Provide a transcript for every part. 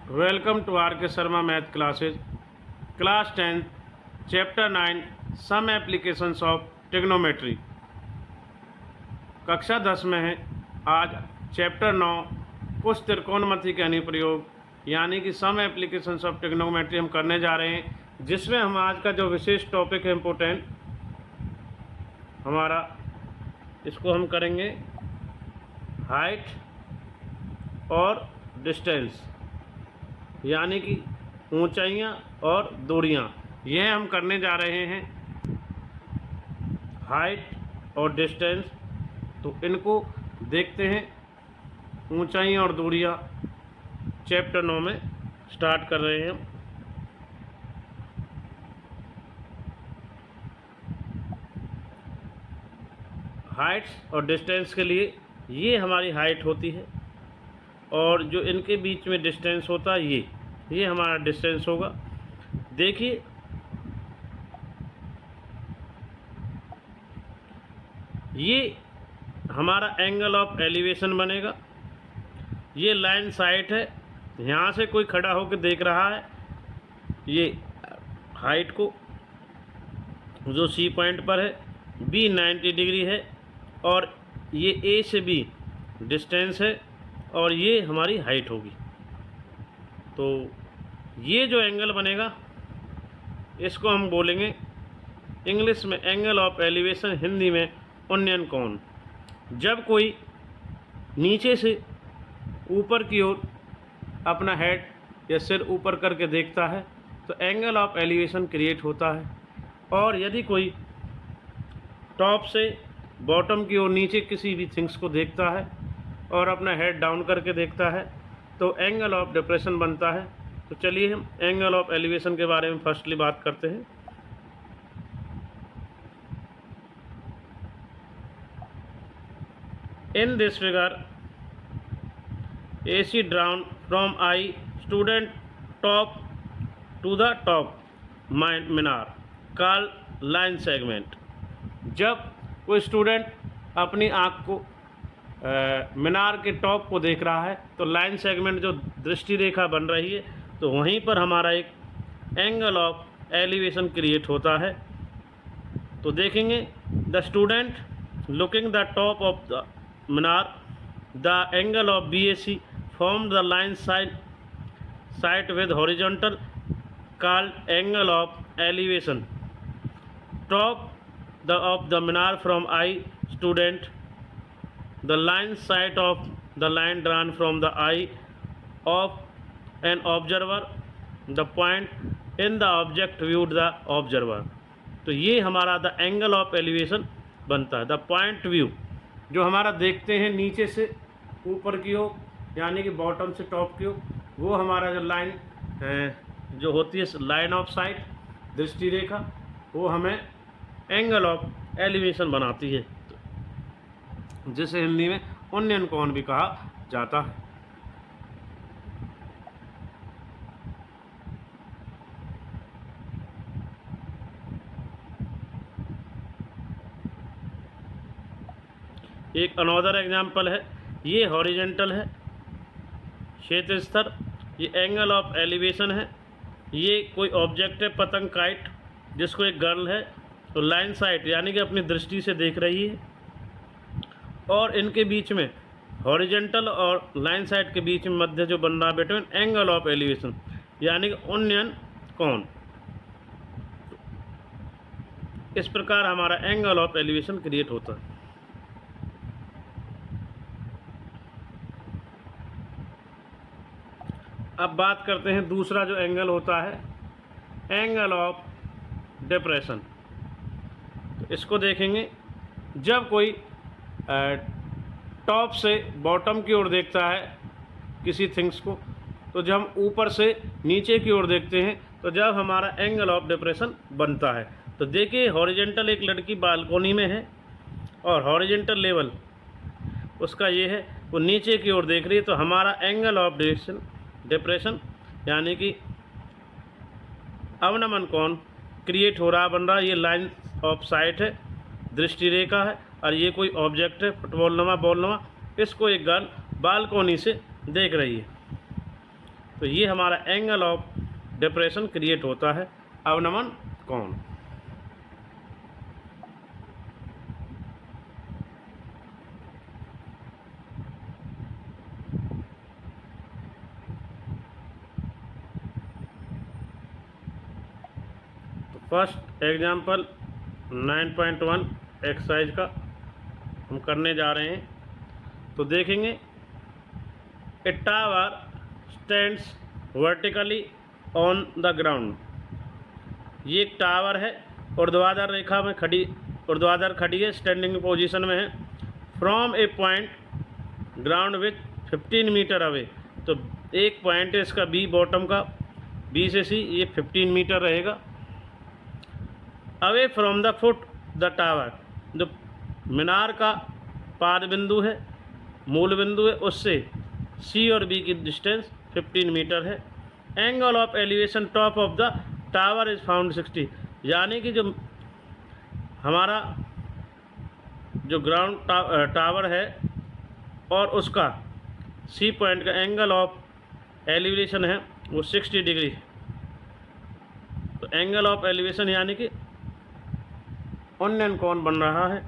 Welcome to R K Sharma math classes class 10 chapter 9 some applications of trigonometry. कक्षा 10 में है। आज चैप्टर 9 कुछ त्रिकोणमिति के अनुप्रयोग यानी कि सम एप्लीकेशंस ऑफ ट्रिग्नोमेट्री हम करने जा रहे हैं, जिसमें हम आज का जो विशेष टॉपिक है इम्पोर्टेंट हमारा, इसको हम करेंगे हाइट और डिस्टेंस यानी कि ऊंचाइयां और दूरियां। यह हम करने जा रहे हैं हाइट और डिस्टेंस। तो इनको देखते हैं। ऊंचाइयां और दूरियां चैप्टर 9 में स्टार्ट कर रहे हैं हम। हाइट्स और डिस्टेंस के लिए ये हमारी हाइट होती है और जो इनके बीच में डिस्टेंस होता है ये हमारा डिस्टेंस होगा। देखिए ये हमारा एंगल ऑफ एलिवेशन बनेगा। ये लाइन साइट है, यहाँ से कोई खड़ा होकर देख रहा है ये हाइट को, जो सी पॉइंट पर है। बी 90 डिग्री है और ये ए से बी डिस्टेंस है और ये हमारी हाइट होगी। तो ये जो एंगल बनेगा इसको हम बोलेंगे इंग्लिश में एंगल ऑफ एलिवेशन, हिंदी में उन्नयन कोण। जब कोई नीचे से ऊपर की ओर अपना हेड या सिर ऊपर करके देखता है तो एंगल ऑफ एलिवेशन क्रिएट होता है, और यदि कोई टॉप से बॉटम की ओर नीचे किसी भी थिंग्स को देखता है और अपना हेड डाउन करके देखता है तो एंगल ऑफ डिप्रेशन बनता है। तो चलिए हम एंगल ऑफ एलिवेशन के बारे में फर्स्टली बात करते हैं। In this figure AC drawn from eye student top to the top Minar called line segment। जब कोई स्टूडेंट अपनी आँख को मीनार के टॉप को देख रहा है तो लाइन सेगमेंट जो दृष्टि रेखा बन रही है, तो वहीं पर हमारा एक एंगल ऑफ एलिवेशन क्रिएट होता है। तो देखेंगे the student looking the top of the Minar, the angle of BAC form the line site with horizontal called angle of elevation. Top of the minar from eye student, the line sight of the line drawn from the eye of an observer, the point in the object viewed the observer। तो ये हमारा the angle of elevation बनता है। The point view जो हमारा देखते हैं नीचे से ऊपर की ओर यानी कि बॉटम से टॉप की ओर, वो हमारा जो लाइन जो होती है लाइन ऑफ साइट दृष्टि रेखा, वो हमें एंगल ऑफ एलिवेशन बनाती है, जिसे हिंदी में उन्नयन कोण भी कहा जाता है। एक अनदर एग्जाम्पल है, ये हॉरिजेंटल है क्षेत्र स्तर, ये एंगल ऑफ एलिवेशन है। ये कोई ऑब्जेक्ट है पतंग काइट, जिसको एक गर्ल है तो लाइन साइट यानी कि अपनी दृष्टि से देख रही है, और इनके बीच में हॉरिजेंटल और लाइन साइट के बीच में मध्य जो बन रहा है बिटवीन एंगल ऑफ एलिवेशन यानी कि उन्नयन कोण। इस प्रकार हमारा एंगल ऑफ एलिवेशन क्रिएट होता है। अब बात करते हैं दूसरा जो एंगल होता है, एंगल ऑफ डिप्रेशन। इसको देखेंगे जब कोई टॉप से बॉटम की ओर देखता है किसी थिंग्स को, तो जब हम ऊपर से नीचे की ओर देखते हैं तो जब हमारा एंगल ऑफ डिप्रेशन बनता है। तो देखिए हॉरिजेंटल एक लड़की बालकोनी में है और हॉरिजेंटल लेवल उसका ये है, वो नीचे की ओर देख रही है, तो हमारा एंगल ऑफ डिप्रेशन यानी कि अवनमन कोण क्रिएट हो रहा, बन रहा। ये लाइन ऑफ साइट है, दृष्टि रेखा है, और ये कोई ऑब्जेक्ट है फुटबॉल नुमा बॉल नुमा, इसको एक गर्ल बालकोनी से देख रही है। तो ये हमारा एंगल ऑफ डिप्रेशन क्रिएट होता है अवनमन कोण। फर्स्ट एग्जाम्पल 9.1 एक्सरसाइज का हम करने जा रहे हैं। तो देखेंगे ए tower stands vertically on the ground. ये एक टावर है, ऊर्ध्वाधर रेखा में ऊर्ध्वाधर खड़ी है, स्टैंडिंग पोजीशन में है। From a point ground with 15 metre away. तो एक पॉइंट है इसका बी, बॉटम का बी से सी, ये 15 मीटर रहेगा। Away from the foot the tower, जो मीनार का पाद बिंदु है, मूल बिंदु है, उससे सी और बी की डिस्टेंस 15 मीटर है। Angle of elevation top of the tower is found 60। यानी कि जो हमारा जो ग्राउंड टावर है और उसका सी पॉइंट का एंगल ऑफ एलिवेशन है वो 60 डिग्री। तो एंगल ऑफ एलिवेशन यानी कि उन्नयन कोण बन रहा है।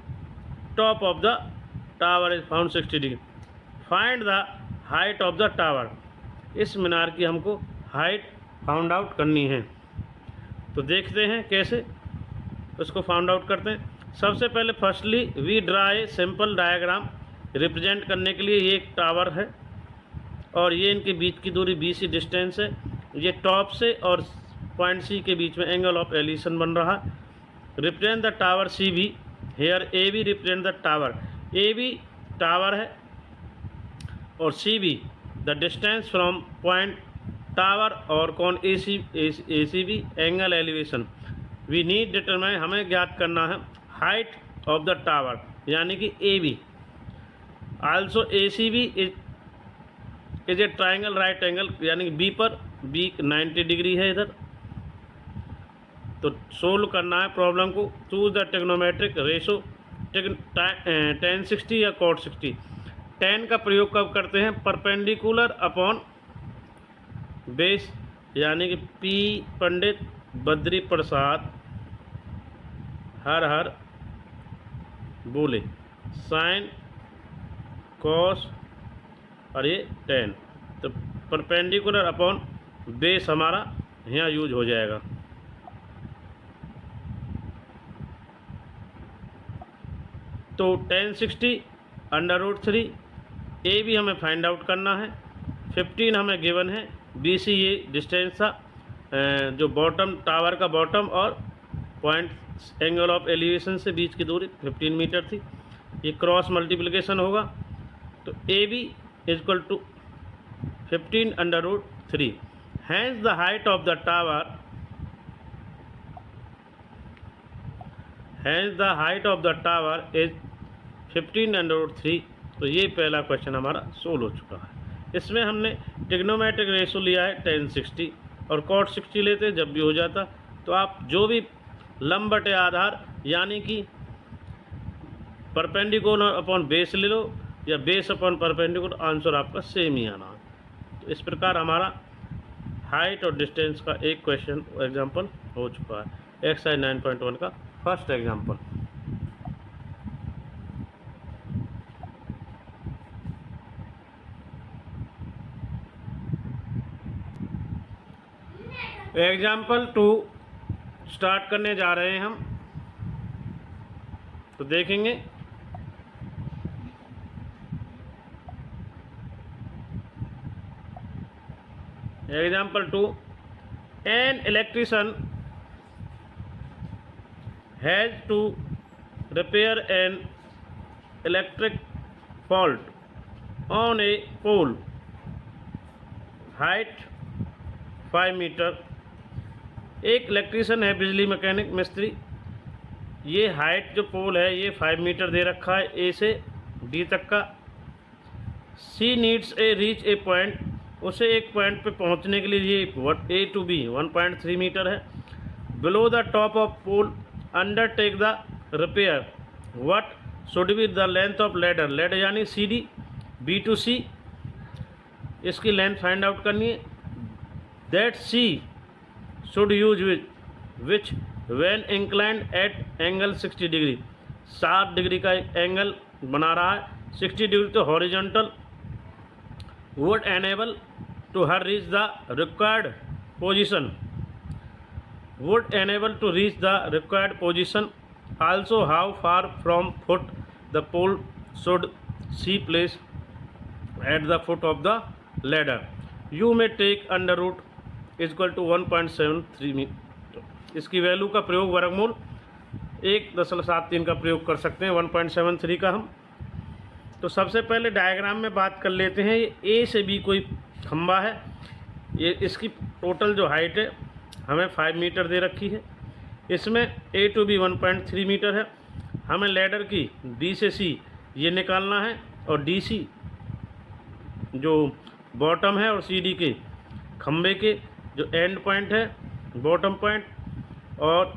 Top of the tower is found 60 degree. Find the height of the tower. इस मीनार की हमको हाइट फाउंड आउट करनी है। तो देखते हैं कैसे उसको फाउंड आउट करते हैं। सबसे पहले firstly we draw a simple diagram. Represent करने के लिए ये एक टावर है और ये इनके बीच की दूरी BC डिस्टेंस है। ये टॉप से और पॉइंट C के बीच में एंगल ऑफ एलिवेशन बन रहा है। Represent the tower CB। Here AB represent the tower. AB tower है और CB the distance from point tower और कौन ACB angle elevation. We need determine, हमें ज्ञात करना है हाइट ऑफ द टावर यानी कि AB। Also ACB is a triangle right angle, यानी कि B पर B 90 डिग्री है इधर। तो सोल्व करना है प्रॉब्लम को। Choose the trigonometric ratio, tan 60 या cot 60। tan का प्रयोग कब करते हैं? परपेंडिकुलर अपॉन बेस, यानी कि P पंडित बद्री प्रसाद हर हर बोले साइन कॉस और ये tan। तो परपेंडिकुलर अपॉन बेस हमारा यहाँ यूज हो जाएगा। तो tan 60 √3। ए भी हमें फाइंड आउट करना है। 15 हमें गिवन है। BC ये डिस्टेंस था, जो बॉटम टावर का बॉटम और पॉइंट एंगल ऑफ एलिवेशन से बीच की दूरी 15 मीटर थी। ये क्रॉस मल्टीप्लिकेशन होगा। तो AB equal to 15 √3। Hence the height of the tower, hence the height of the tower is 15 √3। तो ये पहला क्वेश्चन हमारा सोल्व हो चुका है। इसमें हमने ट्रिग्नोमेट्रिक रेशो लिया है tan 60 और cot 60 लेते जब भी हो जाता। तो आप जो भी लंबवत आधार यानी कि परपेंडिकुलर अपॉन बेस ले लो या बेस अपॉन परपेंडिकुलर, आंसर आपका सेम ही आना है। तो इस प्रकार हमारा हाइट और डिस्टेंस का एक क्वेश्चन एग्जाम्पल हो चुका है। एक्सरसाइज 9.1 का फर्स्ट एग्जाम्पल। एग्जाम्पल 2 स्टार्ट करने जा रहे हैं हम। तो देखेंगे example 2, an electrician has to repair an electric fault on a pole height 5 metre. एक इलेक्ट्रीशियन है, बिजली मैकेनिक मिस्त्री। ये हाइट जो पोल है ये 5 मीटर दे रखा है A से D तक का। C needs a reach a point, उसे एक पॉइंट पे पहुंचने के लिए ये A to B 1.3 मीटर है। Below the top of pole undertake the repair, what should be the length of ladder. Ladder यानी CD B to C, इसकी लेंथ फाइंड आउट करनी है। That she should use which when inclined at angle 60 degree, 60 degree का angle बना रहा है, 60 degree to horizontal, would enable to her reach the required position, would enable to reach the required position. Also, how far from foot the pole should she place at the foot of the ladder? You may take under root is equal to 1.73 metre. इसकी value का प्रयोग वर्गमूल 1.73 का प्रयोग कर सकते हैं 1.73 का हम. तो सबसे पहले डायग्राम में बात कर लेते हैं. ये ए से बी कोई खंबा है, ये इसकी टोटल जो हाइट है हमें 5 मीटर दे रखी है. इसमें ए टू बी 1.3 मीटर है. हमें लैडर की बी से सी ये निकालना है और डी सी जो बॉटम है और सी डी के खंबे के जो एंड पॉइंट है, बॉटम पॉइंट और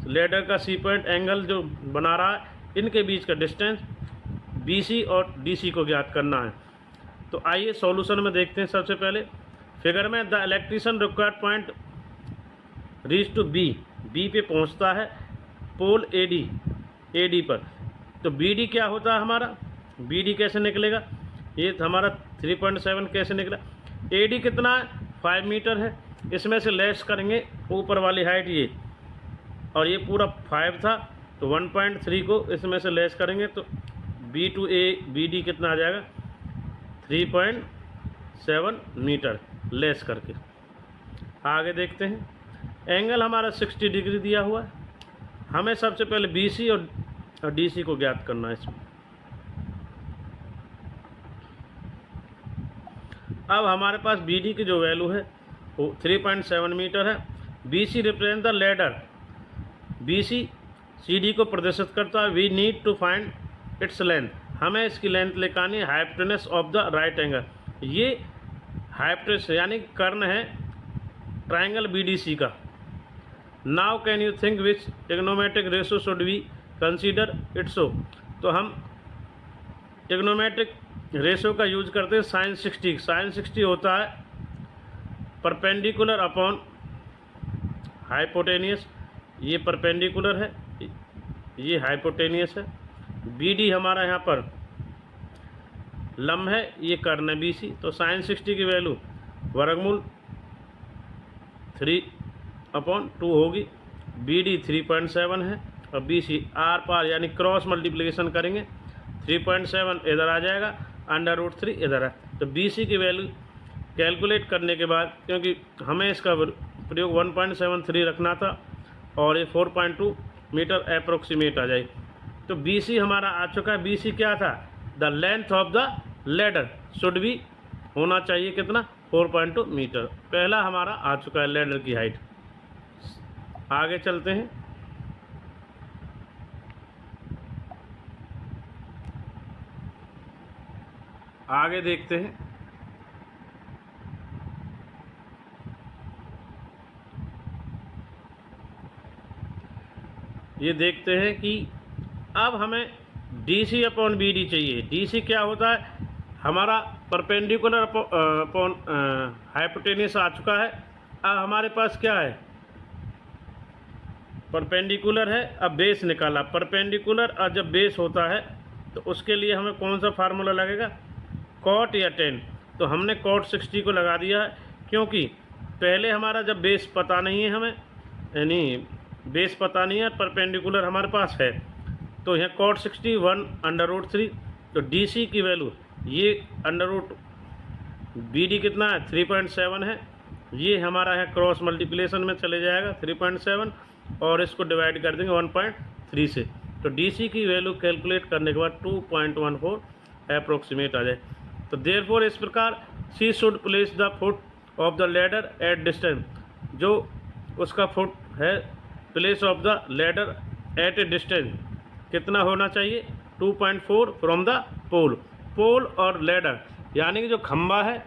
लैडर का सी पॉइंट एंगल जो बना रहा है, इनके बीच का डिस्टेंस BC और DC को ज्ञात करना है. तो आइए सॉल्यूशन में देखते हैं. सबसे पहले फिगर में the electrician required point reach to be पे पहुंचता है पोल AD पर. तो BD क्या होता है हमारा, BD कैसे निकलेगा, ये हमारा 3.7 कैसे निकला. AD कितना है, 5 मीटर है. इसमें से लेस करेंगे ऊपर वाली हाइट ये, और ये पूरा 5 था तो 1.3 को इसमें से लेस करेंगे तो B टू BD कितना आ जाएगा, 3.7 मीटर लेस करके. आगे देखते हैं. एंगल हमारा 60 डिग्री दिया हुआ है. हमें सबसे पहले BC और DC को ज्ञात करना है इसमें. अब हमारे पास BD की जो वैल्यू है वो 3.7 मीटर है. BC represent the ladder, BC CD को प्रदर्शित करता है. We need to find its length, हमें इसकी लेंथ निकालनी है. Hypotenuse of the right angle, ये हाइपोटेनस यानी कर्ण है ट्राइंगल BDC का. Now can you think which trigonometric ratio should we consider it so. तो हम ट्रिग्नोमेट्रिक रेशो का यूज करते हैं साइन 60. साइन 60 होता है परपेंडिकुलर अपॉन हाइपोटेनियस. ये परपेंडिकुलर है, ये हाइपोटेनियस है. BD हमारा यहाँ पर लंब है, ये कर्ण है BC. तो साइन 60 की वैल्यू वर्गमूल 3/2 होगी. BD 3.7 है और BC आर पार यानी क्रॉस मल्टीप्लिकेशन करेंगे 3.7 इधर आ जाएगा, √3 इधर है. तो BC की वैल्यू कैलकुलेट करने के बाद, क्योंकि हमें इसका प्रयोग 1.73 रखना था और ये 4.2 मीटर अप्रोक्सीमेट आ जाए. तो BC हमारा आ चुका है. BC क्या था, the length of the ladder should भी होना चाहिए कितना, 4.2 मीटर. पहला हमारा आ चुका है लैडर की हाइट. आगे चलते हैं. आगे देखते हैं. ये देखते हैं कि अब हमें DC अपॉन BD चाहिए. DC क्या होता है, हमारा परपेंडिकुलर अपॉन हाइपोटेनियस आ चुका है. अब हमारे पास क्या है, परपेंडिकुलर है. अब बेस निकाला. परपेंडिकुलर और जब बेस होता है तो उसके लिए हमें कौन सा फार्मूला लगेगा, कॉट या टेन. तो हमने कॉट 60 को लगा दिया है, क्योंकि पहले हमारा जब बेस पता नहीं है हमें, यानी बेस पता नहीं है, परपेंडिकुलर हमारे पास है, तो यहाँ कॉट 60 1/3. तो DC की वैल्यू ये BD कितना है, 3.7 है. ये हमारा है क्रॉस मल्टीप्लिकेशन में चले जाएगा 3.7 और इसको डिवाइड कर देंगे 1.3 से. तो DC की वैल्यू कैलकुलेट करने के बाद 2.14 अप्रोक्सीमेट आ जाए. तो देयरफॉर इस प्रकार she should place the foot of the ladder at distance, जो उसका फुट है place of the ladder at a distance कितना होना चाहिए, 2.4 फ्रॉम द पोल. पोल और लैडर यानी कि जो खंबा है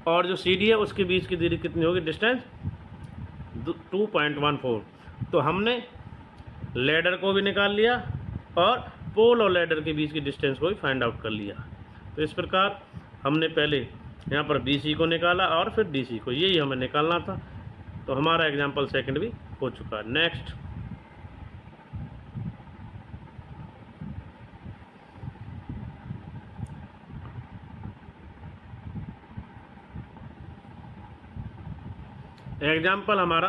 और जो सीढ़ी है उसके बीच की दूरी कितनी होगी, डिस्टेंस 2.14. तो हमने लैडर को भी निकाल लिया और पोल और लैडर के बीच की डिस्टेंस को भी फाइंड आउट कर लिया. तो इस प्रकार हमने पहले यहाँ पर BC को निकाला और फिर DC को, यही हमें निकालना था। तो हमारा एग्जाम्पल सेकंड भी हो चुका है। नेक्स्ट, एग्जाम्पल हमारा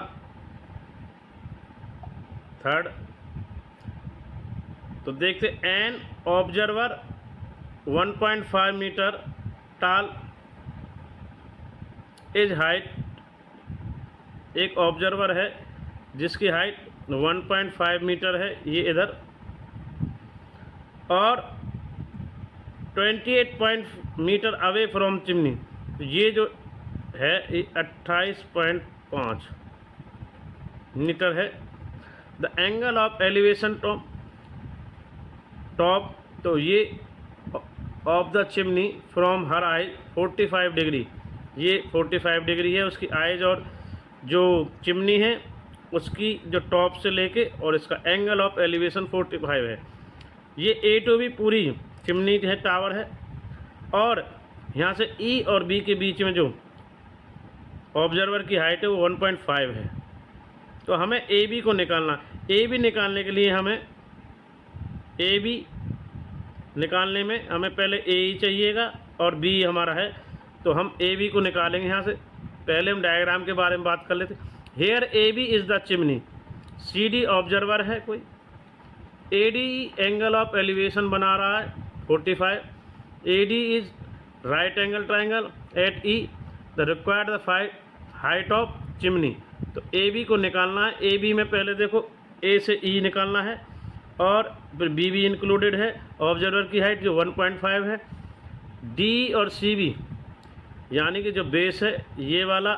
थर्ड। तो देखते, एन ऑब्जर्वर 1.5 मीटर टाल इज हाइट, एक ऑब्जर्वर है जिसकी हाइट 1.5 मीटर है, ये इधर, और 28 मीटर अवे फ्रॉम चिमनी, तो ये जो है ये 28.5 मीटर है। The angle of elevation top, तो ये of the chimney from her eyes 45 degree, ये 45 डिग्री है उसकी आइज, और जो चिमनी है उसकी जो टॉप से लेके, और इसका एंगल ऑफ एलिवेशन 45 है। ये A to B पूरी चिमनी है, टावर है, और यहाँ से E और B के बीच में जो ऑब्जर्वर की हाइट है वो 1.5 है। तो हमें AB को निकालना, AB निकालने के लिए हमें AB निकालने में हमें पहले AE चाहिएगा और B हमारा है, तो हम AB को निकालेंगे। यहाँ से पहले हम डायग्राम के बारे में बात कर लेते। Here AB is the chimney, CD observer है कोई, AD एंगल ऑफ एलिवेशन बना रहा है 45, AD is right angle triangle at E, the required the height of chimney. तो AB को निकालना है। AB में पहले देखो A से E निकालना है, और फिर B भी इंक्लूडेड है, ऑब्जर्वर की हाइट जो 1.5 है। D और CB यानी कि जो बेस है ये वाला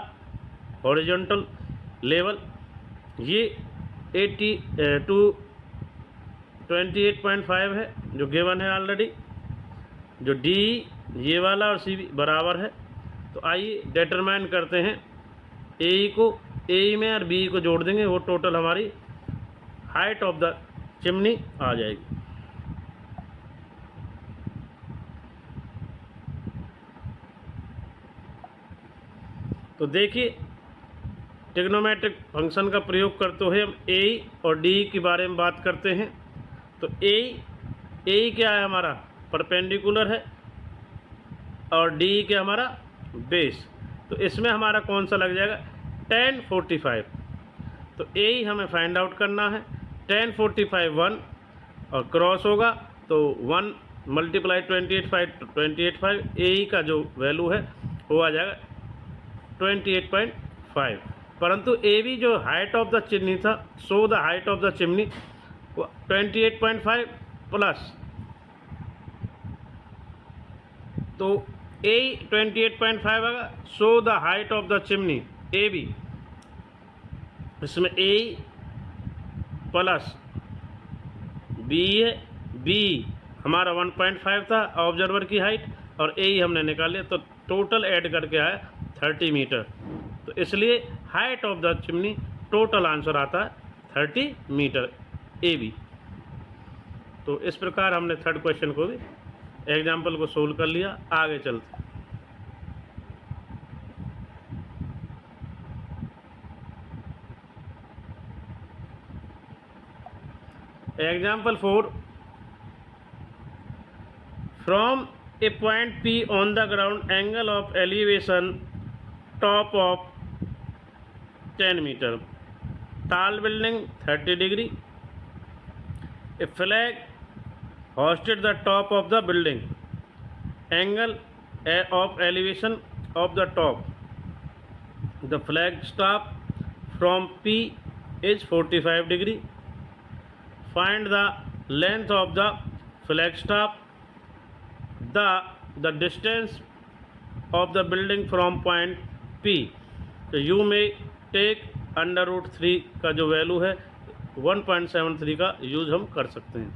हॉरिजॉन्टल लेवल, ये 28.5 है जो गिवन है ऑलरेडी। जो D ये वाला और CB बराबर है। तो आइए डिटरमाइन करते हैं, AE को, AE में और BE को जोड़ देंगे, वो टोटल हमारी हाइट ऑफ द चिमनी आ जाएगी। तो देखिए, ट्रिग्नोमेट्रिक फंक्शन का प्रयोग करते हुए हम AE और DE के बारे में बात करते हैं। तो AE क्या है हमारा, परपेंडिकुलर है, और DE क्या हमारा बेस। तो इसमें हमारा कौन सा लग जाएगा, tan 45। तो AE हमें फाइंड आउट करना है। tan 45 1 और क्रॉस होगा तो 1 मल्टीप्लाई 28.5 तो 28.5, AE का जो वैल्यू है वो आ जाएगा 28.5। परंतु AB जो हाइट ऑफ द चिमनी था, so the height of the chimney 28.5 plus, तो AE 28.5 आएगा, so the height of the chimney AB, इसमें AE प्लस B है, B हमारा 1.5 था ऑब्जर्वर की हाइट, और AE हमने निकाले, तो टोटल ऐड करके आया 30 मीटर। तो इसलिए height of the chimney total answer आता है 30 मीटर AB। तो इस प्रकार हमने थर्ड क्वेश्चन को भी एग्जाम्पल को सोल्व कर लिया। आगे चलते example 4। From a point P on the ground, angle of elevation top of 10 metre, tall building 30 degree, a flag hoisted the top of the building, angle of elevation of the top, the flag staff from P is 45 degree, find the length of the flag staff, the distance of the building from point P। तो you में take √3 का जो value है 1.73 का use हम कर सकते हैं।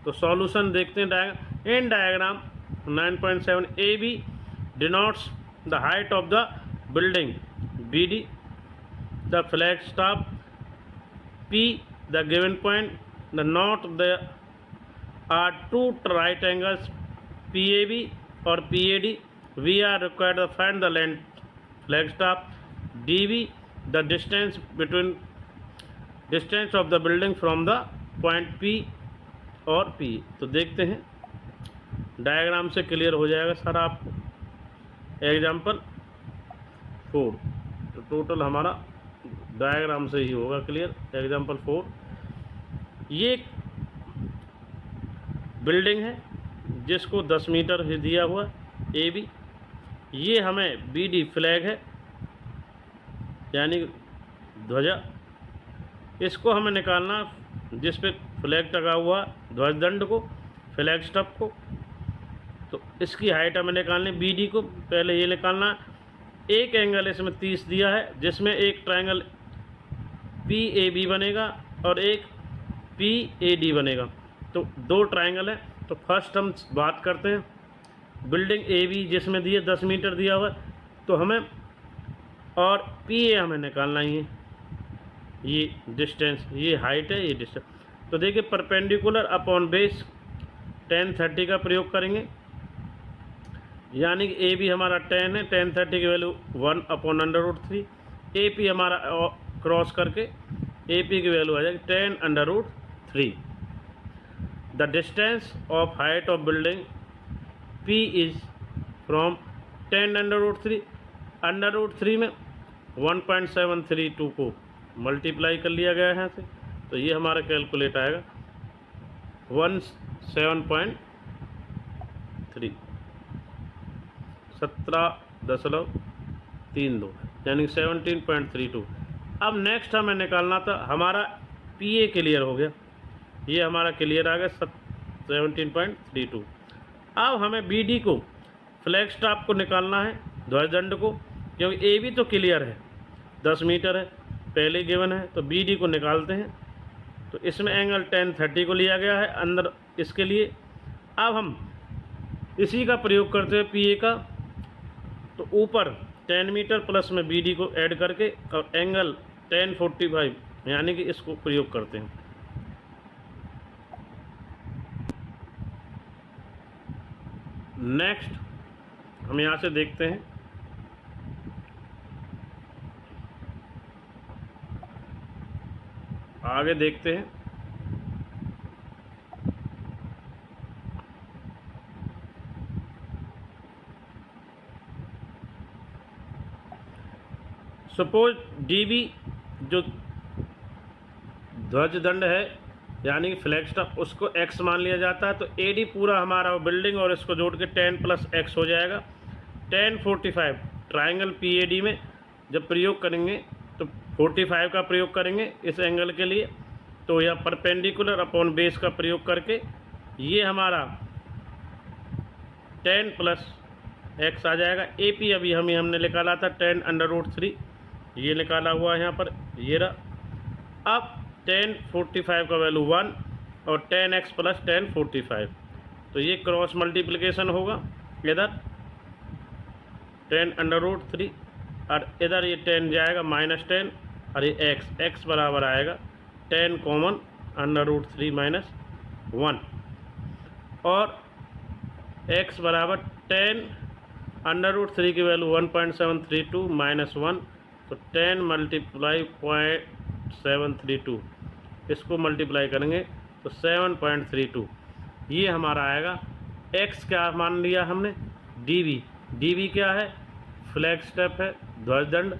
तो सॉल्यूशन देखते हैं। In diagram 9.7 AB denotes the height of the building BD, the flag staff P, the given point, the not the are two right angles PAB और PAD we are required to find the length flag stop, dv the distance of the building from the point p और p। तो देखते हैं diagram से clear हो जाएगा sir आपको। Example 4, तो टोटल हमारा डायग्राम से ही होगा क्लियर। एग्जाम्पल 4, ये बिल्डिंग है जिसको 10 मीटर ही दिया हुआ ए बी। ये हमें बी डी फ्लैग है यानी ध्वजा, इसको हमें निकालना जिस पे फ्लैग टंगा हुआ ध्वज दंड को, फ्लैग स्टॉप को। तो इसकी हाइट हमें निकालनी बी डी को। पहले ये निकालना, एक एंगल इसमें 30 दिया है जिसमें एक ट्रायंगल पी ए बी बनेगा और एक पी ए डी बनेगा। तो दो ट्रायंगल है। तो फर्स्ट हम बात करते हैं बिल्डिंग ए बी जिसमें दिए 10 मीटर दिया हुआ है, तो हमें और पी ए हमें निकालना ही है। ये डिस्टेंस, ये हाइट है, ये डिस्टेंस। तो देखिए परपेंडिकुलर अपॉन बेस tan 30 का प्रयोग करेंगे, यानी कि ए बी हमारा 10 है, tan 30 की वैल्यू 1/√3। ए पी हमारा क्रॉस करके ए पी की वैल्यू आ जाएगी 10√3। The distance of height of building P is from 10√3। √3 में 1.732 को मल्टीप्लाई कर लिया गया है यहाँ से, तो ये हमारा कैलकुलेट आएगा 17.3 17.32 यानी 17.32। अब नेक्स्ट हमें निकालना था हमारा पी ए क्लियर हो गया, ये हमारा क्लियर आ गया 17.32। अब हमें बी डी को फ्लैग स्टॉप को निकालना है, ध्वजदंड को, क्योंकि ए बी तो क्लियर है 10 मीटर है पहले गिवन है। तो बी डी को निकालते हैं। तो इसमें एंगल tan 30 को लिया गया है अंदर इसके लिए। अब हम इसी का प्रयोग करते हैं पी ए का, तो ऊपर 10 मीटर प्लस में बी डी को ऐड करके और एंगल tan 45 यानी कि इसको प्रयोग करते हैं। नेक्स्ट हम यहाँ से देखते हैं आगे देखते हैं। सपोज डीबी जो ध्वज दंड है यानी कि फ्लैग स्टॉप, उसको x मान लिया जाता है। तो एडी पूरा हमारा वो बिल्डिंग और इसको जोड़ के 10 + x हो जाएगा। tan 45 ट्रायंगल पीएडी में जब प्रयोग करेंगे तो 45 का प्रयोग करेंगे इस एंगल के लिए। तो यह परपेंडिकुलर अपॉन बेस का प्रयोग करके ये हमारा 10 + x आ जाएगा। ए पी अभी हमने निकाला था 10√3, ये निकाला हुआ है यहाँ पर, ये रहा। अब tan 45 का वैल्यू 1 और tan x + tan 45, तो ये क्रॉस मल्टीप्लिकेशन होगा। इधर 10√3 और इधर ये 10 जाएगा -10 और ये x बराबर आएगा 10 कॉमन √3 - 1 और x बराबर 10 √3 की वैल्यू 1.732 - 1, तो 10 × 0.732 इसको मल्टीप्लाई करेंगे तो 7.32 ये हमारा आएगा। x क्या मान लिया हमने, dv क्या है, फ्लैग स्टेप है, ध्वजदंड।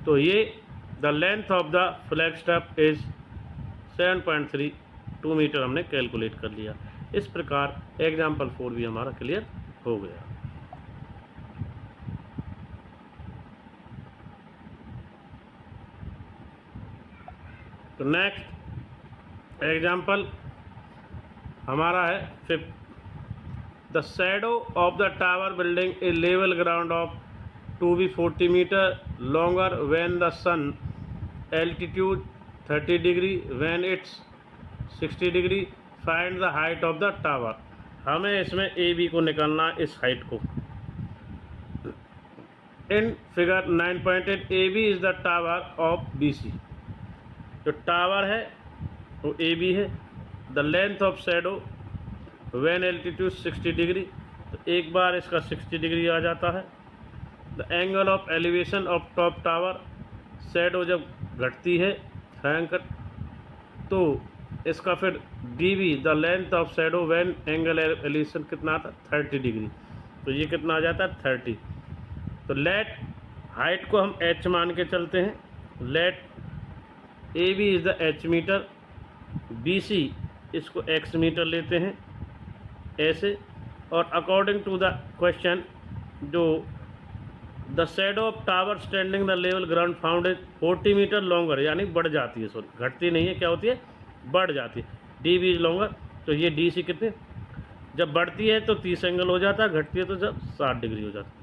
तो ये the length of the flag step is 7.32 metre हमने कैलकुलेट कर लिया। इस प्रकार एग्जाम्पल 4 भी हमारा क्लियर हो गया। तो नेक्स्ट एग्जाम्पल हमारा है 5th। The shadow of the tower building is level ground of to be 40 metre longer when the sun altitude 30 degree when it's 60 degree. Find the height of the tower. हमें इसमें A B को निकालना इस height को। In figure 9.8 A B is the tower of B C. जो टावर है वो ए बी है। The length of shadow when altitude 60 degree तो एक बार इसका 60 डिग्री आ जाता है। The angle of elevation of top tower, shadow जब घटती है छायांकन, तो इसका फिर dv the length of shadow when angle elevation कितना आता है 30 डिग्री, तो ये कितना आ जाता है 30। तो लेट हाइट को हम h मान के चलते हैं, let AB is the h metre, BC इसको x मीटर लेते हैं ऐसे, और अकॉर्डिंग टू द क्वेश्चन जो the shadow of tower standing the level ground found is 40 metre longer, यानी बढ़ जाती है, सॉरी घटती नहीं है, क्या होती है बढ़ जाती है, dB इज लॉन्गर। तो ये DC कितने, जब बढ़ती है तो 30 एंगल हो जाता है, घटती है तो जब 60 डिग्री हो जाता है।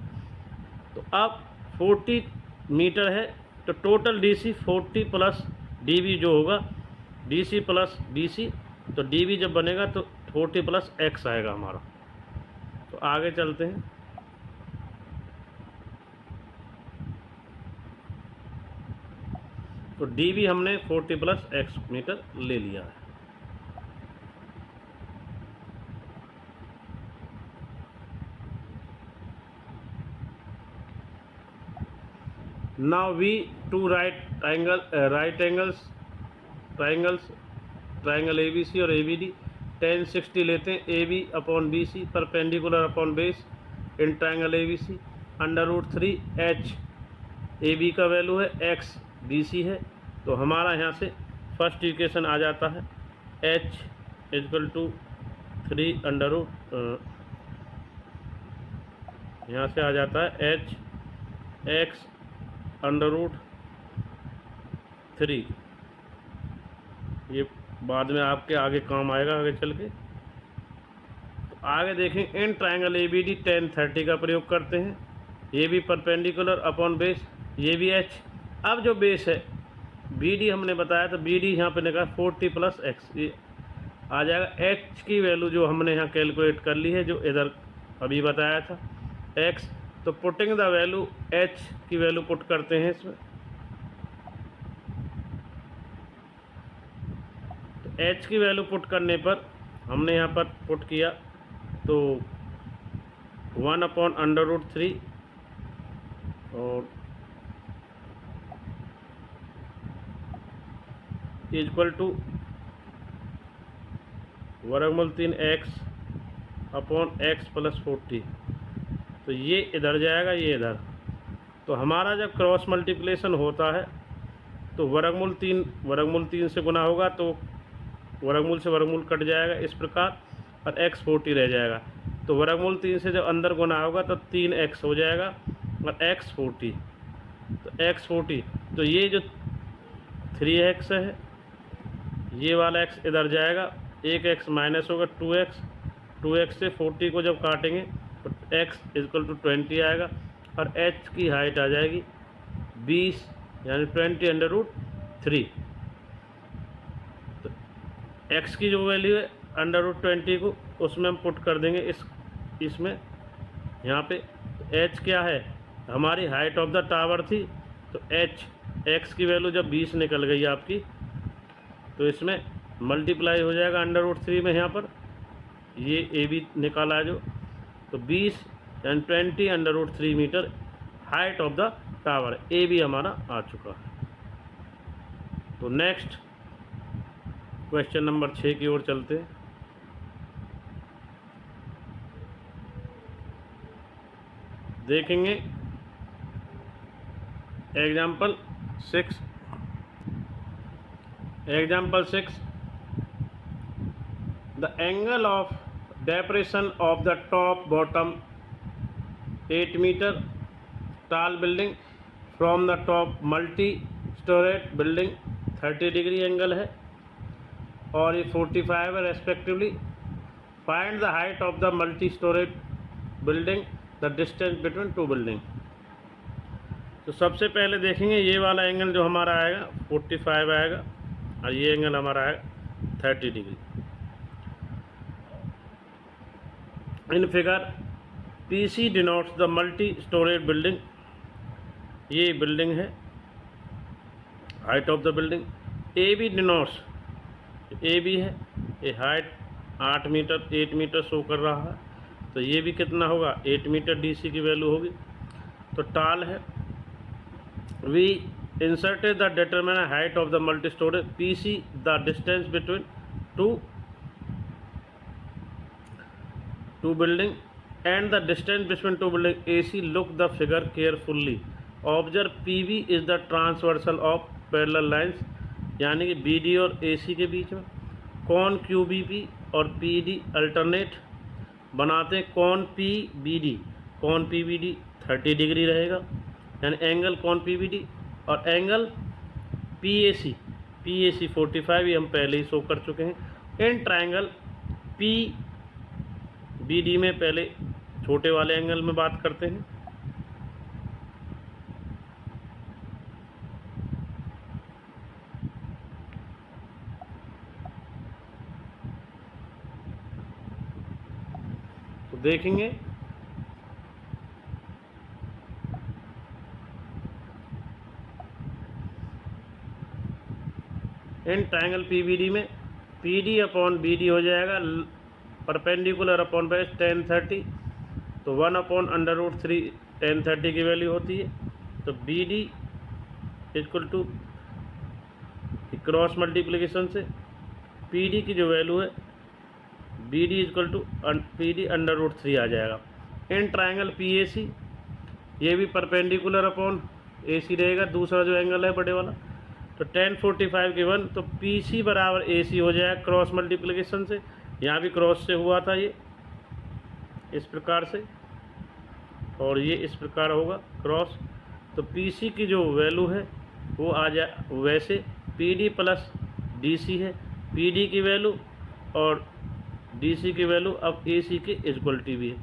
तो अब 40 मीटर है तो टोटल DC 40 प्लस dB जो होगा, DC प्लस BC, तो dB जब बनेगा तो 40 प्लस x आएगा हमारा। तो आगे चलते हैं। तो dB हमने 40 प्लस x मीटर ले लिया है। Now we two triangle ABC और ABD tan 60 लेते हैं, AB upon BC perpendicular upon base in triangle ABC, √3h AB का वैल्यू है, x BC है, तो हमारा यहाँ से फर्स्ट इक्वेशन आ जाता है h इक्वल टू 3 यहाँ से आ जाता है h x √3, ये बाद में आपके आगे काम आएगा आगे चल के। तो आगे देखें, इन ट्राइंगल ABD tan 30 का प्रयोग करते हैं, ये भी परपेंडिकुलर अपॉन बेस, ये भी h। अब जो बेस है BD हमने बताया, तो BD यहाँ पे निकाला 40 प्लस x, ये आ जाएगा h की वैल्यू जो हमने यहाँ कैलकुलेट कर ली है, जो इधर अभी बताया था x। तो पुटिंग द वैल्यू h की वैल्यू पुट करते हैं इसमें, तो h की वैल्यू पुट करने पर हमने यहाँ पर पुट किया तो 1/√3 और equal to √3x upon x plus 40, तो ये इधर जाएगा, ये इधर। तो हमारा जब क्रॉस मल्टीप्लिकेशन होता है तो वर्गमूल 3 से गुना होगा, तो वर्गमूल से वर्गमूल कट जाएगा इस प्रकार, और x 40 रह जाएगा। तो वर्गमूल 3 से जब अंदर गुना होगा तो 3x हो जाएगा और x 40, तो x 40, तो ये जो 3x है, ये वाला x इधर जाएगा, एक x माइनस होगा 2x से 40 को जब काटेंगे तो x इक्वल टू 20 आएगा, और h की हाइट आ जाएगी 20, यानी 20/√3। तो x की जो वैल्यू है √20 को उसमें हम पुट कर देंगे इसमें यहाँ पे। h क्या है, हमारी हाइट ऑफ द टावर थी, तो x की वैल्यू जब 20 निकल गई आपकी, तो इसमें मल्टीप्लाई हो जाएगा √3 में, यहाँ पर ये AB निकाला है जो, तो 20 यानी 20/√3 metre height of the tower, AB हमारा आ चुका है। तो नेक्स्ट क्वेश्चन नंबर 6 की ओर चलते हैं। देखेंगे example 6। The angle of depression of the top bottom 8 meter tall building from the top multi-storied building 30 degree angle है और ये 45 है respectively. Find the height of the multi-storeyed building, the distance between two building. तो सबसे पहले देखेंगे ये वाला एंगल जो हमारा आएगा 45 आएगा और ये एंगल हमारा आएगा 30 degree. In figure PC denotes the multi storage building, ये बिल्डिंग है, height of the building. AB denotes, AB है, ये हाइट 8 मीटर शो कर रहा है, तो ये भी कितना होगा 8 मीटर DC की वैल्यू होगी। तो टाल है, we inserted the determiner height of the multi storage PC the distance between two building and the distance between two buildings AC. Look the figure carefully. Observe PB is the transversal of parallel lines, यानी कि BD और AC के बीच में। कौन QBP और PD alternate बनाते हैं। कौन PBD 30 डिग्री रहेगा, यानी एंगल कौन PBD और एंगल PAC 45, ये हम पहले ही शो कर चुके हैं। इन ट्रायंगल PBD में पहले छोटे वाले एंगल में बात करते हैं। तो देखेंगे इन ट्रायंगल PBD में PD अपॉन BD हो जाएगा परपेंडिकुलर अपॉन बेस tan 30, तो 1/√3 tan 30 की वैल्यू होती है। तो BD equal to cross multiplication से PD की जो वैल्यू है BD इक्वल टू PD √3 आ जाएगा। इन ट्रायंगल PAC ये भी परपेंडिकुलर अपॉन AC रहेगा, दूसरा जो एंगल है बड़े वाला। तो tan 45 के 1, तो PC बराबर AC हो जाएगा क्रॉस मल्टीप्लिकेशन से। यहाँ भी क्रॉस से हुआ था ये इस प्रकार से, और ये इस प्रकार होगा क्रॉस। तो PC की जो वैल्यू है वो आ जाए, वैसे PD प्लस DC है, PD की वैल्यू और DC की वैल्यू अब AC के इक्वलिटी भी है।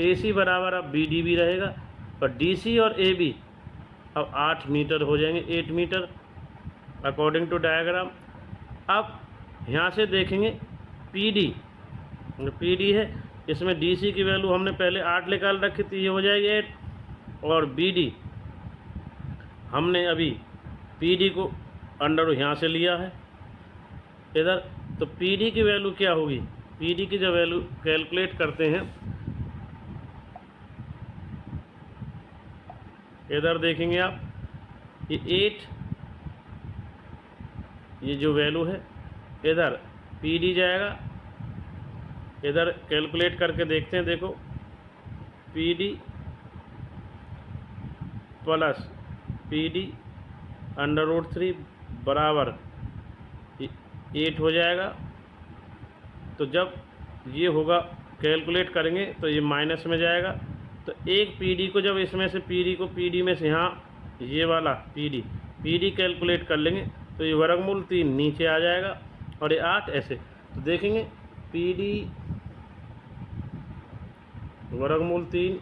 AC बराबर अब BD भी रहेगा और DC और AB अब 8 मीटर हो जाएंगे, 8 मीटर अकॉर्डिंग टू डायग्राम। अब यहाँ से देखेंगे PD है, इसमें DC की वैल्यू हमने पहले 8 निकाल रखी थी, ये हो जाएगी 8, और BD हमने अभी PD को अंडर यहाँ से लिया है इधर। तो PD की वैल्यू क्या होगी, PD की जो वैल्यू कैलकुलेट करते हैं इधर देखेंगे आप, ये 8 ये जो वैल्यू है इधर PD जाएगा, इधर कैलकुलेट करके देखते हैं। देखो PD प्लस PD √3 बराबर 8 हो जाएगा। तो जब ये होगा कैलकुलेट करेंगे तो ये माइनस में जाएगा। तो एक PD को जब इसमें से PD में से यहाँ ये वाला PD कैलकुलेट कर लेंगे तो ये वर्गमूल 3 नीचे आ जाएगा और ये 8 ऐसे। तो देखेंगे PD वर्गमूल 3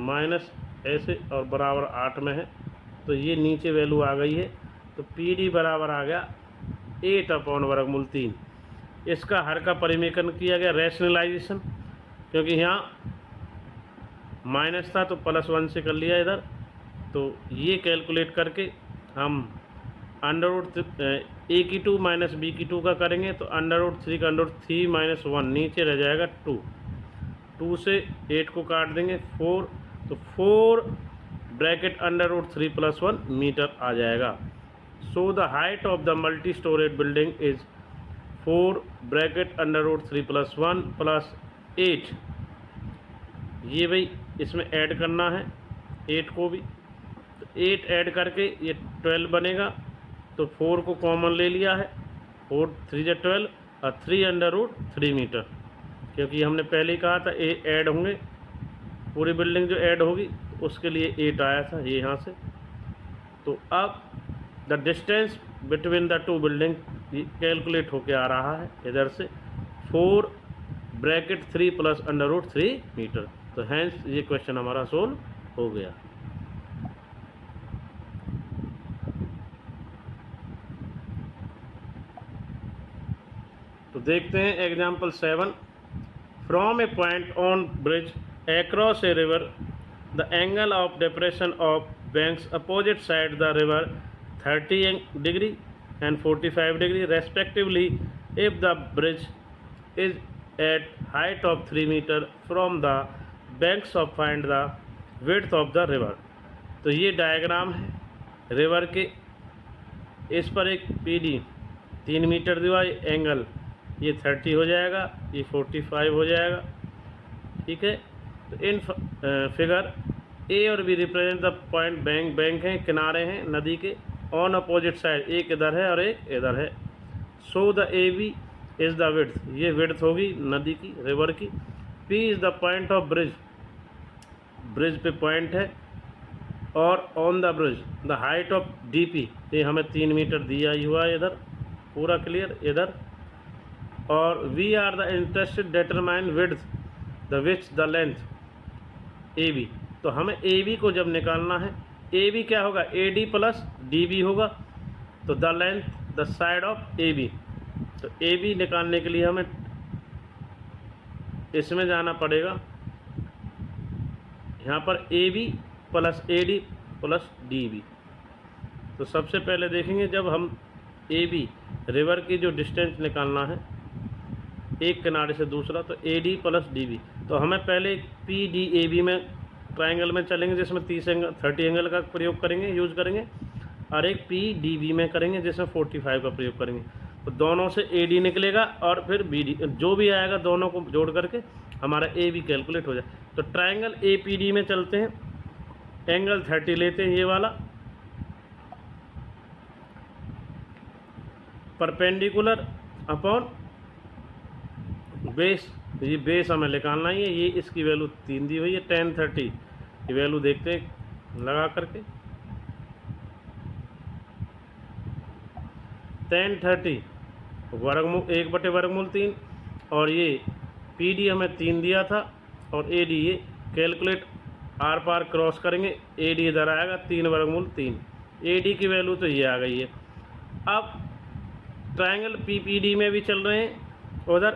माइनस ऐसे और बराबर 8 में है, तो ये नीचे वैल्यू आ गई है। तो PD बराबर आ गया 8/√3। इसका हर का परिमेकरण किया गया, रैशनलाइजेशन, क्योंकि यहाँ माइनस था तो +1 से कर लिया इधर। तो ये कैलकुलेट करके हम A की 2 माइनस B की 2 का करेंगे तो √3 का √3 - 1 नीचे रह जाएगा 2 से 8 को काट देंगे 4, तो 4 ब्रैकेट √3 + 1 मीटर आ जाएगा। So the height of the multi storage building is 4 bracket √3 + 1 + 8। ये भाई इसमें ऐड करना है 8 को भी, तो 8 ऐड करके ये 12 बनेगा। तो 4 को कॉमन ले लिया है, 4 3 × 12 और 3 √3 मीटर, क्योंकि हमने पहले ही कहा था ए ऐड होंगे, पूरी बिल्डिंग जो ऐड होगी उसके लिए 8 आया था ये यहाँ से। तो अब the distance between the two building calculate होके आ रहा है इधर से 4 ब्रैकेट 3 + √3 मीटर। तो हैंस ये क्वेश्चन हमारा सोल्व हो गया। तो देखते हैं example 7। From a point on bridge across a river, the angle of depression of banks opposite side the river 30 degree and 45 degree respectively if the bridge is at height of 3 meter from the banks of find the width of the river। तो ये diagram है river के। इस पर एक PD 3 metre दिया, angle ये 30 हो जाएगा, ये 45 हो जाएगा। ठीक है, तो इन फिगर ए और B represent the point, bank हैं, किनारे हैं नदी के, ऑन अपोजिट साइड, एक इधर है और एक इधर है। So the A B is the width, ये विड्थ होगी नदी की, रिवर की। P is the point of bridge, bridge पे पॉइंट है। और on the bridge the height of D P, ये हमें 3 मीटर दिया ही हुआ है इधर, पूरा क्लियर इधर। और we are the interested determine width the which the length A B. तो हमें ए बी को जब निकालना है, ए बी क्या होगा, A D plus D B होगा। तो the length the side of A B, तो ए बी निकालने के लिए हमें इसमें जाना पड़ेगा, यहाँ पर A B plus A D plus D B. तो सबसे पहले देखेंगे जब हम ए बी रिवर की जो डिस्टेंस निकालना है एक किनारे से दूसरा, तो A D plus D B. तो हमें पहले पी डी ए बी में ट्रायंगल में चलेंगे जिसमें 30 एंगल का प्रयोग करेंगे, यूज़ करेंगे, और एक पी डी बी में करेंगे जिसमें 45 का प्रयोग करेंगे। तो दोनों से ए डी निकलेगा और फिर बी डी, जो भी आएगा दोनों को जोड़ करके हमारा ए बी कैलकुलेट हो जाए। तो ट्रायंगल ए पी डी में चलते हैं, एंगल 30 लेते हैं, ये वाला परपेंडिकुलर अपॉन बेस, ये बेस हमें निकालना ही है। ये इसकी वैल्यू 3 दी हुई है, tan 30 की वैल्यू देखते हैं लगा करके। tan 30 वर्गमूल 1/3, और ये पी डी हमें 3 दिया था, और ए डी ये कैलकुलेट आर पार क्रॉस करेंगे, ए डी इधर आएगा 3/3। ए डी की वैल्यू तो ये आ गई है। अब ट्रायंगल पी पी डी में भी चल रहे हैं उधर,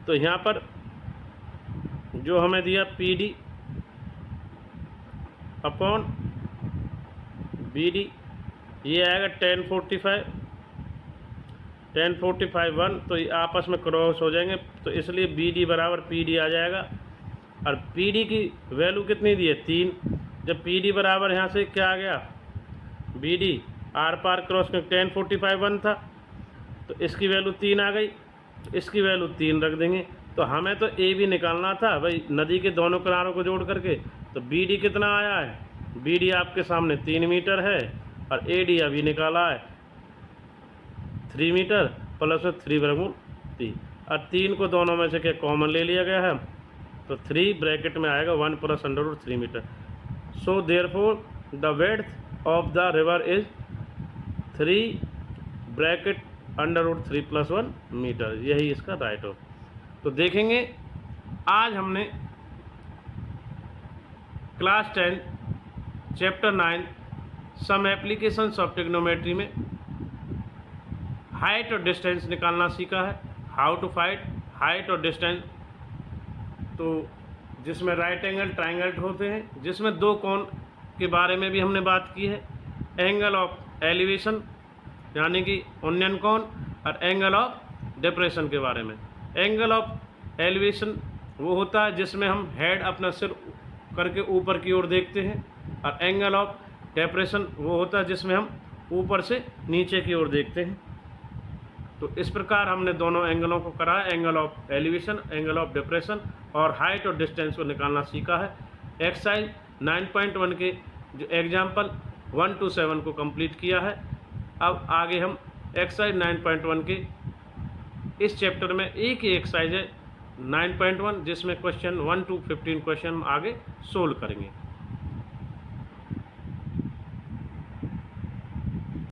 तो यहाँ पर जो हमें दिया P D upon B D, ये आएगा tan 45 1, तो ये आपस में क्रॉस हो जाएंगे, तो इसलिए बी डी बराबर पी डी आ जाएगा। और पी डी की वैल्यू कितनी दी है, 3। जब पी डी बराबर यहाँ से क्या आ गया, बी डी आर पार क्रॉस में tan 45 1 था, तो इसकी वैल्यू 3 आ गई, इसकी वैल्यू 3 रख देंगे। तो हमें तो ए बी निकालना था भाई नदी के दोनों किनारों को जोड़ करके। तो बी डी कितना आया है, बी डी आपके सामने 3 मीटर है, और ए डी अभी निकाला है 3 मीटर प्लस 3/3, और 3 को दोनों में से क्या कॉमन ले लिया गया है, तो 3 ब्रैकेट में आएगा 1 + √3 मीटर। So therefore the width of the river is 3 bracket √3 + 1 metre, यही इसका राइट हो। तो देखेंगे आज हमने class 10 chapter 9 some applications of trigonometry में हाइट और डिस्टेंस निकालना सीखा है, हाउ टू फाइंड हाइट और डिस्टेंस। तो जिसमें राइट एंगल ट्रायंगल होते हैं, जिसमें 2 कोण के बारे में भी हमने बात की है, एंगल ऑफ एलिवेशन यानी कि उन्नयन कोण, और एंगल ऑफ डिप्रेशन के बारे में। एंगल ऑफ एलिवेशन वो होता है जिसमें हम हेड अपना सिर करके ऊपर की ओर देखते हैं, और एंगल ऑफ डिप्रेशन वो होता है जिसमें हम ऊपर से नीचे की ओर देखते हैं। तो इस प्रकार हमने दोनों एंगलों को करा है, angle of elevation, angle of depression, और हाइट और डिस्टेंस को निकालना सीखा है। एक्सरसाइज 9.1 के जो एग्जाम्पल 1 to 7 को कंप्लीट किया है। अब आगे हम एक्सरसाइज 9.1 के इस चैप्टर में एक ही एक्सरसाइज है 9.1 जिसमें क्वेश्चन 1 to 15 क्वेश्चन आगे सोल्व करेंगे।